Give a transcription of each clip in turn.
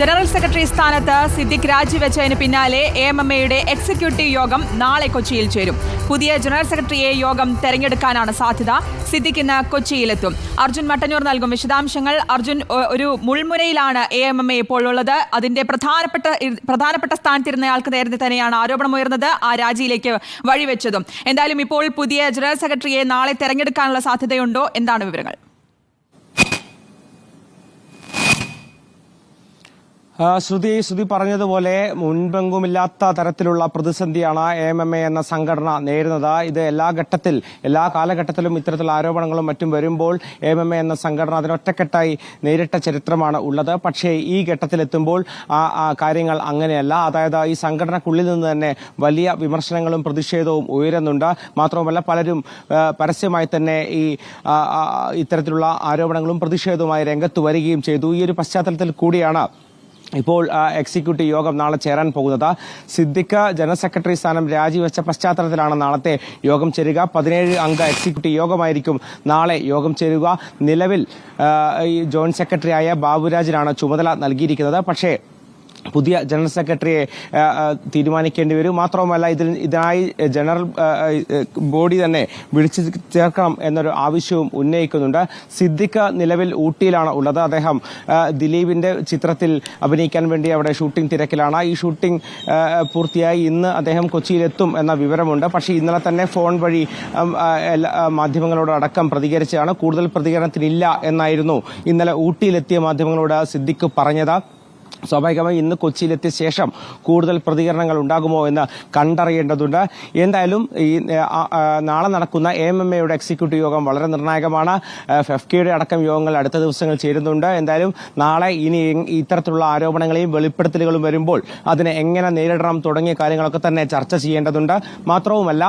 General secretary സ്ഥാനത്ത് സിദ്ദിഖ് രാജിവെച്ചതിന് പിന്നാലെ എഎംഎംഎയുടെ executive യോഗം നാളെ കൊച്ചിയിൽ ചേരും. പുതിയ ജനറൽ സെക്രട്ടറിയെ യോഗം തെരഞ്ഞെടുക്കാനാണ് സാധ്യത. സിദ്ദിഖ് ഇന്ന് കൊച്ചിയിലെത്തും. അർജുൻ മട്ടന്നൂർ നൽകും വിശദാംശങ്ങൾ. അർജുൻ, ഒരു മുൾമുനയിലാണ് എഎംഎംഎ ഇപ്പോൾ ഉള്ളത്. അതിന്റെ പ്രധാനപ്പെട്ട സ്ഥാനത്തിരുന്നയാൾക്ക് നേരത്തെ തന്നെയാണ് ആരോപണമുയർന്നത്, ആ രാജിയിലേക്ക് വഴിവെച്ചതും. എന്തായാലും ഇപ്പോൾ പുതിയ ജനറൽ സെക്രട്ടറിയെ നാളെ തെരഞ്ഞെടുക്കാനുള്ള സാധ്യതയുണ്ടോ? എന്താണ് വിവരങ്ങൾ? ശ്രുതി പറഞ്ഞതുപോലെ മുൻപെങ്കുമില്ലാത്ത തരത്തിലുള്ള പ്രതിസന്ധിയാണ് എഎംഎംഎ എന്ന സംഘടന നേരിടുന്നത്. ഇത് എല്ലാ കാലഘട്ടത്തിലും ഇത്തരത്തിലുള്ള ആരോപണങ്ങളും മറ്റും വരുമ്പോൾ എഎംഎംഎ എന്ന സംഘടന അതിനൊറ്റക്കെട്ടായി നേരിട്ട ചരിത്രമാണ് ഉള്ളത്. പക്ഷേ ഈ ഘട്ടത്തിലെത്തുമ്പോൾ കാര്യങ്ങൾ അങ്ങനെയല്ല. അതായത് ഈ സംഘടനക്കുള്ളിൽ നിന്ന് തന്നെ വലിയ വിമർശനങ്ങളും പ്രതിഷേധവും ഉയരുന്നുണ്ട്. മാത്രവുമല്ല, പലരും പരസ്യമായി തന്നെ ഇത്തരത്തിലുള്ള ആരോപണങ്ങളും പ്രതിഷേധവുമായി രംഗത്ത് വരികയും ചെയ്തു. ഈ ഒരു പശ്ചാത്തലത്തിൽ കൂടിയാണ് ഇപ്പോൾ എക്സിക്യൂട്ടീവ് യോഗം നാളെ ചേരാൻ പോകുന്നത്. സിദ്ദിഖ് ജനറൽ സെക്രട്ടറി സ്ഥാനം രാജിവെച്ച പശ്ചാത്തലത്തിലാണ് നാളത്തെ യോഗം ചേരുക. 17 അംഗ എക്സിക്യൂട്ടീവ് യോഗമായിരിക്കും നാളെ യോഗം ചേരുക. നിലവിൽ ജോയിന്റ് സെക്രട്ടറിയായ ബാബുരാജിനാണ് ചുമതല നൽകിയിരിക്കുന്നത്. പക്ഷേ പുതിയ ജനറൽ സെക്രട്ടറിയെ തീരുമാനിക്കേണ്ടി വരും. മാത്രവുമല്ല, ഇതിനായി ജനറൽ ബോഡി തന്നെ വിളിച്ചു ചേർക്കണം എന്നൊരു ആവശ്യവും ഉന്നയിക്കുന്നുണ്ട്. സിദ്ദിഖ് നിലവിൽ ഊട്ടിയിലാണ് ഉള്ളത്. അദ്ദേഹം ദിലീപിന്റെ ചിത്രത്തിൽ അഭിനയിക്കാൻ വേണ്ടി അവിടെ ഷൂട്ടിംഗ് തിരക്കിലാണ്. ഈ ഷൂട്ടിംഗ് പൂർത്തിയായി ഇന്ന് അദ്ദേഹം കൊച്ചിയിലെത്തും എന്ന വിവരമുണ്ട്. പക്ഷേ ഇന്നലെ തന്നെ ഫോൺ വഴി മാധ്യമങ്ങളോട് അടക്കം പ്രതികരിച്ചതാണ്. കൂടുതൽ പ്രതികരണത്തിനില്ല എന്നായിരുന്നു ഇന്നലെ ഊട്ടിയിലെത്തിയ മാധ്യമങ്ങളോട് സിദ്ദിഖ് പറഞ്ഞത്. സ്വാഭാവികമായി ഇന്ന് കൊച്ചിയിലെത്തിയ ശേഷം കൂടുതൽ പ്രതികരണങ്ങൾ ഉണ്ടാകുമോ എന്ന് കണ്ടറിയേണ്ടതുണ്ട്. എന്തായാലും നാളെ നടക്കുന്ന എഎംഎംഎയുടെ എക്സിക്യൂട്ടീവ് യോഗം വളരെ നിർണായകമാണ്. ഫെഫ്കയുടെ അടക്കം യോഗങ്ങൾ അടുത്ത ദിവസങ്ങൾ ചേരുന്നുണ്ട്. എന്തായാലും നാളെ ഇനി ഇത്തരത്തിലുള്ള ആരോപണങ്ങളെയും വെളിപ്പെടുത്തലുകളും വരുമ്പോൾ അതിനെ എങ്ങനെ നേരിടണം തുടങ്ങിയ കാര്യങ്ങളൊക്കെ തന്നെ ചർച്ച ചെയ്യേണ്ടതുണ്ട്. മാത്രവുമല്ല,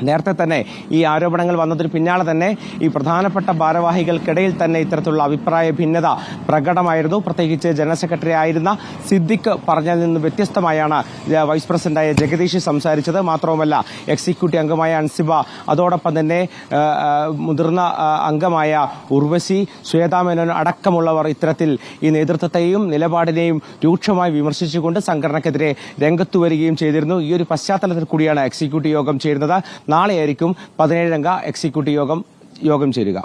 നേരത്തെ തന്നെ ഈ ആരോപണങ്ങൾ വന്നതിന് പിന്നാലെ തന്നെ ഈ പ്രധാനപ്പെട്ട ഭാരവാഹികൾക്കിടയിൽ തന്നെ ഇത്തരത്തിലുള്ള അഭിപ്രായ ഭിന്നത പ്രകടമായിരുന്നു. പ്രത്യേകിച്ച് ജനറൽ സെക്രട്ടറി ആയിരുന്ന സിദ്ദിഖ് പറഞ്ഞതിൽ നിന്ന് വ്യത്യസ്തമായാണ് വൈസ് പ്രസിഡന്റായ ജഗദീഷ് സംസാരിച്ചത്. മാത്രവുമല്ല, എക്സിക്യൂട്ടീവ് അംഗമായ അൻസിബ, അതോടൊപ്പം തന്നെ മുതിർന്ന അംഗമായ ഉർവശി, ശ്വേതാമേനോൻ അടക്കമുള്ളവർ ഇത്തരത്തിൽ ഈ നേതൃത്വത്തെയും നിലപാടിനെയും രൂക്ഷമായി വിമർശിച്ചുകൊണ്ട് സംഘടനയ്ക്കെതിരെ രംഗത്തു വരികയും ചെയ്തിരുന്നു. ഈ ഒരു പശ്ചാത്തലത്തിൽ കൂടിയാണ് എക്സിക്യൂട്ടീവ് യോഗം ചേരുന്നത്. നാളെയായിരിക്കും 17 അംഗ എക്സിക്യൂട്ടീവ് യോഗം ചേരുക.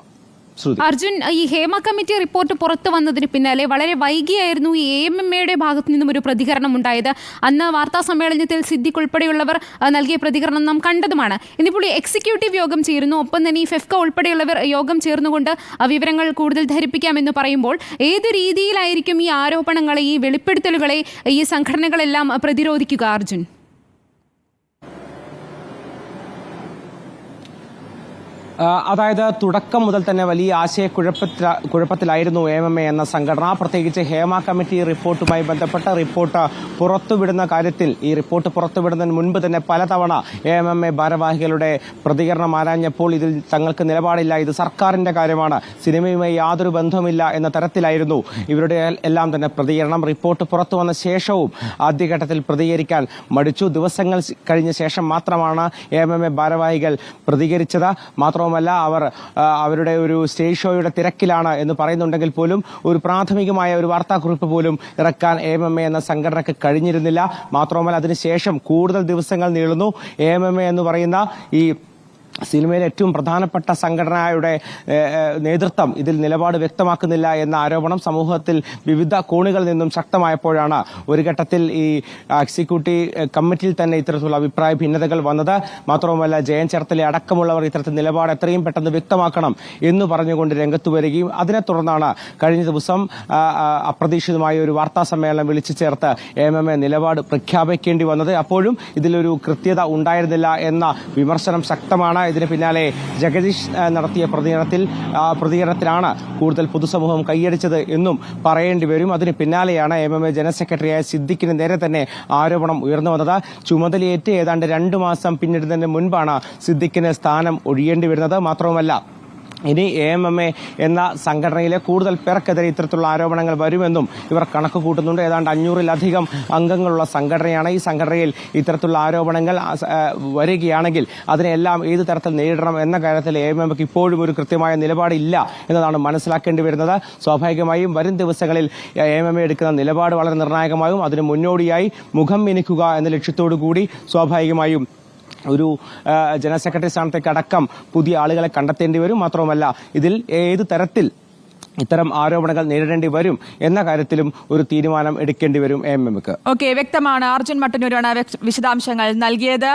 അർജുൻ, ഈ ഹേമ കമ്മിറ്റി റിപ്പോർട്ട് പുറത്തു വന്നതിന് പിന്നാലെ വളരെ വൈകിയായിരുന്നു ഈ എഎംഎംഎയുടെ ഭാഗത്തു നിന്നും ഒരു പ്രതികരണം ഉണ്ടായത്. അന്ന് വാർത്താ സമ്മേളനത്തിൽ സിദ്ദിഖ് ഉൾപ്പെടെയുള്ളവർ നൽകിയ പ്രതികരണം നാം കണ്ടതുമാണ്. ഇന്നിപ്പോൾ ഈ എക്സിക്യൂട്ടീവ് യോഗം ചേരുന്നു. ഒപ്പം തന്നെ ഈ ഫെഫ്ക ഉൾപ്പെടെയുള്ളവർ യോഗം ചേർന്നുകൊണ്ട് വിവരങ്ങൾ കൂടുതൽ ധരിപ്പിക്കാമെന്ന് പറയുമ്പോൾ ഏത് രീതിയിലായിരിക്കും ഈ ആരോപണങ്ങളെ, ഈ വെളിപ്പെടുത്തലുകളെ ഈ സംഘടനകളെല്ലാം പ്രതിരോധിക്കുക? അർജുൻ, അതായത് തുടക്കം മുതൽ തന്നെ വലിയ ആശയക്കുഴപ്പത്തിലായിരുന്നു എഎംഎംഎ എന്ന സംഘടന. പ്രത്യേകിച്ച് ഹേമ കമ്മിറ്റി റിപ്പോർട്ടുമായി ബന്ധപ്പെട്ട റിപ്പോർട്ട് പുറത്തുവിടുന്ന കാര്യത്തിൽ, ഈ റിപ്പോർട്ട് പുറത്തുവിടുന്നതിന് മുൻപ് തന്നെ പലതവണ എഎംഎംഎ ഭാരവാഹികളുടെ പ്രതികരണം ആരാഞ്ഞപ്പോൾ ഇതിൽ തങ്ങൾക്ക് നിലപാടില്ല, ഇത് സർക്കാരിന്റെ കാര്യമാണ്, സിനിമയുമായി യാതൊരു ബന്ധവുമില്ല എന്ന തരത്തിലായിരുന്നു ഇവരുടെ എല്ലാം തന്നെ പ്രതികരണം. റിപ്പോർട്ട് പുറത്തു വന്ന ശേഷവും ആദ്യഘട്ടത്തിൽ പ്രതികരിക്കാൻ മടിച്ചു. ദിവസങ്ങൾ കഴിഞ്ഞ ശേഷം മാത്രമാണ് എഎംഎംഎ ഭാരവാഹികൾ പ്രതികരിച്ചത്. മാത്രമല്ല, അവർ അവരുടെ ഒരു സ്റ്റേജ് ഷോയുടെ തിരക്കിലാണ് എന്ന് പറയുന്നുണ്ടെങ്കിൽ പോലും ഒരു പ്രാഥമികമായ ഒരു വാർത്താക്കുറിപ്പ് പോലും ഇറക്കാൻ എഎംഎംഎ എന്ന സംഘടനയ്ക്ക് കഴിഞ്ഞിരുന്നില്ല. മാത്രമല്ല, അതിനുശേഷം കൂടുതൽ ദിവസങ്ങൾ നീളുന്നു. എഎംഎംഎ എന്ന് പറയുന്ന ഈ സിനിമയിലെ ഏറ്റവും പ്രധാനപ്പെട്ട സംഘടനയുടെ നേതൃത്വം ഇതിൽ നിലപാട് വ്യക്തമാക്കുന്നില്ല എന്ന ആരോപണം സമൂഹത്തിൽ വിവിധ കോണുകളിൽ നിന്നും ശക്തമായപ്പോഴാണ് ഒരു ഘട്ടത്തിൽ ഈ എക്സിക്യൂട്ടീവ് കമ്മിറ്റിയിൽ തന്നെ ഇത്തരത്തിലുള്ള അഭിപ്രായ ഭിന്നതകൾ വന്നത്. മാത്രവുമല്ല, ജയൻ ചേർത്തല അടക്കമുള്ളവർ ഇത്തരത്തിൽ നിലപാട് എത്രയും പെട്ടെന്ന് വ്യക്തമാക്കണം എന്ന് പറഞ്ഞുകൊണ്ട് രംഗത്ത് വരികയും അതിനെ തുടർന്നാണ് കഴിഞ്ഞ ദിവസം അപ്രതീക്ഷിതമായ ഒരു വാർത്താ സമ്മേളനം വിളിച്ചു ചേർത്ത് എഎംഎംഎ നിലപാട് പ്രഖ്യാപിക്കേണ്ടി വന്നത്. അപ്പോഴും ഇതിലൊരു കൃത്യത ഉണ്ടായിരുന്നില്ല എന്ന വിമർശനം ശക്തമാണ്. ഇതിന് പിന്നാലെ ജഗദീഷ് നടത്തിയ പ്രതികരണത്തിലാണ് കൂടുതൽ പൊതുസമൂഹം കൈയടിച്ചത് എന്നും പറയേണ്ടി വരും. അതിന് പിന്നാലെയാണ് എഎംഎംഎ ജനറൽ സെക്രട്ടറിയായ സിദ്ദിഖിന് നേരെ തന്നെ ആരോപണം ഉയർന്നു വന്നത്. ചുമതലയേറ്റ് ഏതാണ്ട് 2 മാസം പിന്നിടുന്നതിന് മുൻപാണ് സിദ്ദിഖിന് സ്ഥാനം ഒഴിയേണ്ടി വരുന്നത്. മാത്രവുമല്ല, ഇനി AMMA എന്ന സംഘടനയിലെ കൂടുതൽ പേർക്കെതിരെ ഇത്തരത്തിലുള്ള ആരോപണങ്ങൾ വരുമെന്നും ഇവർ കണക്ക് കൂട്ടുന്നുണ്ട്. ഏതാണ്ട് 500-ലധികം അംഗങ്ങളുള്ള സംഘടനയാണ്. ഈ സംഘടനയിൽ ഇത്തരത്തിലുള്ള ആരോപണങ്ങൾ വരികയാണെങ്കിൽ അതിനെല്ലാം ഏത് തരത്തിൽ നേരിടണം എന്ന കാര്യത്തിൽ AMMക്ക് ഇപ്പോഴും ഒരു കൃത്യമായ നിലപാടില്ല എന്നതാണ് മനസ്സിലാക്കേണ്ടി വരുന്നത്. സ്വാഭാവികമായും വരും ദിവസങ്ങളിൽ AMMA എടുക്കുന്ന നിലപാട് വളരെ നിർണായകമായും അതിന് മുന്നോടിയായി മുഖം മിനുക്കുക എന്ന ലക്ഷ്യത്തോടു കൂടി സ്വാഭാവികമായും ഒരു ജനറൽ സെക്രട്ടറി സ്ഥാനത്തേക്ക് അടക്കം പുതിയ ആളുകളെ കണ്ടെത്തേണ്ടി വരും. മാത്രവുമല്ല ഇതിൽ ഏത് തരത്തിൽ ഇത്തരം ആരോപണങ്ങൾ നേരിടേണ്ടി വരും എന്ന കാര്യത്തിലും ഒരു തീരുമാനം എടുക്കേണ്ടി വരും AMMക്ക്. ഓക്കെ, വ്യക്തമാണ്. അർജുൻ മട്ടന്നൂരാണ് വിശദാംശങ്ങൾ നൽകിയത്.